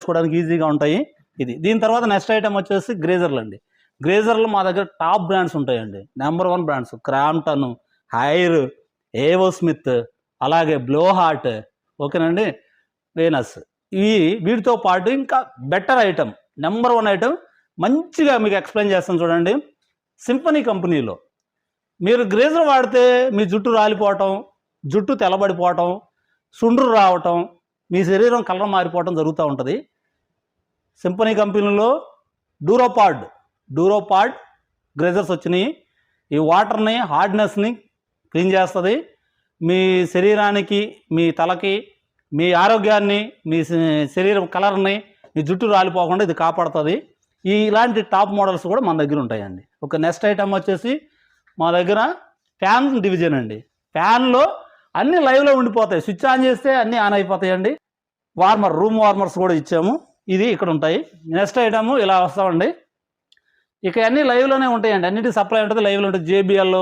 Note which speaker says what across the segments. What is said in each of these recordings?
Speaker 1: చేసుకోవడానికి ఈజీగా ఉంటాయి. దీని తర్వాత నెక్స్ట్ ఐటమ్ వచ్చేసి గ్రేజర్లు అండి. గ్రేజర్లు మా దగ్గర టాప్ బ్రాండ్స్ ఉంటాయండి. నెంబర్ 1 బ్రాండ్స్ క్రాంప్టన్, హైర్, ఏవో స్మిత్, అలాగే బ్లో హార్ట్, ఓకేనండి, వేనస్. వీటితో పాటు ఇంకా బెటర్ ఐటమ్, నెంబర్ 1 ఐటమ్ మంచిగా మీకు ఎక్స్ప్లెయిన్ చేస్తాను చూడండి. సింఫనీ కంపెనీలో మీరు గ్రేజర్ వాడితే మీ జుట్టు రాలిపోవటం, జుట్టు తెల్లబడిపోవటం, సుండ్రు రావటం, మీ శరీరం కలర్ మారిపోవటం జరుగుతూ ఉంటుంది. సింఫనీ కంపెనీలో డూరోపాడ్ గ్రేజర్స్ వచ్చినాయి. ఈ వాటర్ని, హార్డ్నెస్ని క్లీన్ చేస్తుంది. మీ శరీరానికి, మీ తలకి, మీ ఆరోగ్యాన్ని, మీ శరీరం కలర్ని, మీ జుట్టు రాలిపోకుండా ఇది కాపాడుతుంది. ఇలాంటి టాప్ మోడల్స్ కూడా మన దగ్గర ఉంటాయండి. ఒక నెక్స్ట్ ఐటమ్ వచ్చేసి మా దగ్గర ఫ్యాన్ డివిజన్ అండి. ఫ్యాన్లో అన్నీ లైవ్లో ఉండిపోతాయి, స్విచ్ ఆన్ చేస్తే అన్నీ ఆన్ అయిపోతాయండి. రూమ్ వార్మర్స్ కూడా ఇచ్చాము. ఇది ఇక్కడ ఉంటాయి. నెక్స్ట్ ఐటమ్ ఇలా వస్తామండి. ఇక అన్నీ లైవ్లోనే ఉంటాయండి. అన్నిటి సప్లై ఉంటుంది, లైవ్లో ఉంటుంది. జేబిఎల్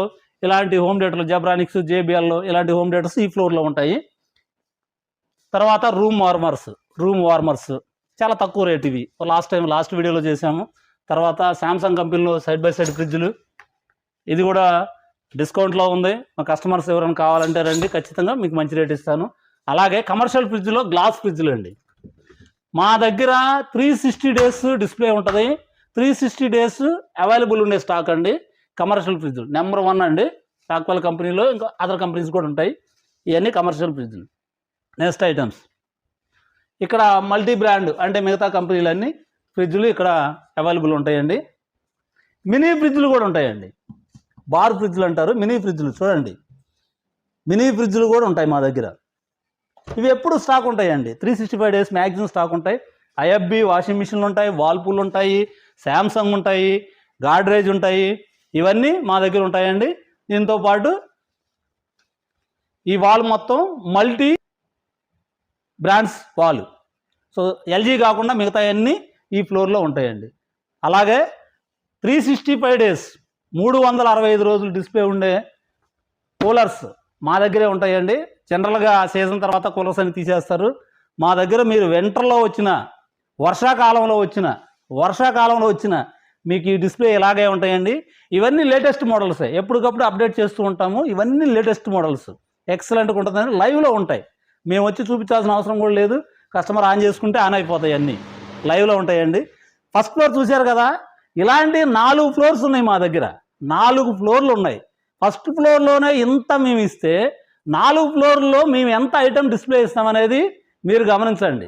Speaker 1: ఇలాంటి హోమ్ థియేటర్లు, జబ్రానిక్స్, జేబిఎల్ ఇలాంటి హోమ్ థియేటర్స్ ఈ ఫ్లోర్లో ఉంటాయి. తర్వాత రూమ్ వార్మర్స్ చాలా తక్కువ రేట్ ఇవి. లాస్ట్ వీడియోలో చేసాము. తర్వాత శాంసంగ్ కంపెనీలో సైడ్ బై సైడ్ ఫ్రిడ్జ్లు, ఇది కూడా డిస్కౌంట్లో ఉంది. మా కస్టమర్స్ ఎవరైనా కావాలంటే రండి, ఖచ్చితంగా మీకు మంచి రేట్ ఇస్తాను. అలాగే కమర్షియల్ ఫ్రిడ్జ్లో గ్లాస్ ఫ్రిడ్జ్లు అండి. మా దగ్గర 360 days డిస్ప్లే ఉంటుంది. 360 days అవైలబుల్ ఉండే స్టాక్ అండి. కమర్షియల్ ఫ్రిడ్జ్లు నెంబర్ 1 అండి. టాక్వెల్ కంపెనీలో ఇంకా అదర్ కంపెనీస్ కూడా ఉంటాయి. ఇవన్నీ కమర్షియల్ ఫ్రిడ్జ్లు. నెక్స్ట్ ఐటమ్స్ ఇక్కడ మల్టీ బ్రాండ్ అంటే మిగతా కంపెనీలన్నీ ఫ్రిడ్జ్లు ఇక్కడ అవైలబుల్ ఉంటాయండి. మినీ ఫ్రిడ్జ్లు కూడా ఉంటాయండి. బార్ ఫ్రిడ్జ్లు అంటారు, మినీ ఫ్రిడ్జ్లు చూడండి. మినీ ఫ్రిడ్జ్లు కూడా ఉంటాయి మా దగ్గర. ఇవి ఎప్పుడు స్టాక్ ఉంటాయండి. 365 days మ్యాక్సిమం స్టాక్ ఉంటాయి. ఐఎఫ్బి వాషింగ్ మిషన్లు ఉంటాయి, వాల్పూల్ ఉంటాయి, శాంసంగ్ ఉంటాయి, గాడ్రేజ్ ఉంటాయి. ఇవన్నీ మా దగ్గర ఉంటాయండి. దీంతో పాటు ఈ వాల్ మొత్తం multi brands wall. So LG కాకుండా మిగతా అన్నీ ఈ ఫ్లోర్లో ఉంటాయండి. అలాగే 365 days 365 రోజులు డిస్ప్లే ఉండే కూలర్స్ మా దగ్గరే ఉంటాయండి. జనరల్గా సీజన్ తర్వాత కూలర్స్ అని తీసేస్తారు. మా దగ్గర మీరు వింటర్లో వచ్చిన, వర్షాకాలంలో వచ్చిన మీకు ఈ డిస్ప్లే ఇలాగే ఉంటాయండి. ఇవన్నీ లేటెస్ట్ మోడల్సే, ఎప్పటికప్పుడు అప్డేట్ చేస్తూ ఉంటాము. ఇవన్నీ లేటెస్ట్ మోడల్స్, ఎక్సలెంట్గా ఉంటుందండి. లైవ్లో ఉంటాయి, మేము వచ్చి చూపించాల్సిన అవసరం కూడా లేదు. కస్టమర్ ఆన్ చేసుకుంటే ఆన్ అయిపోతాయి, అన్నీ లైవ్లో ఉంటాయండి. ఫస్ట్ ఫ్లోర్ చూశారు కదా, ఇలాంటి 4 ఫ్లోర్స్ ఉన్నాయి మా దగ్గర. 4 ఫ్లోర్లు ఉన్నాయి. ఫస్ట్ ఫ్లోర్లోనే ఇంత మేము ఇస్తే 4 ఫ్లోర్లో మేము ఎంత ఐటమ్ డిస్ప్లే ఇస్తామనేది మీరు గమనించండి.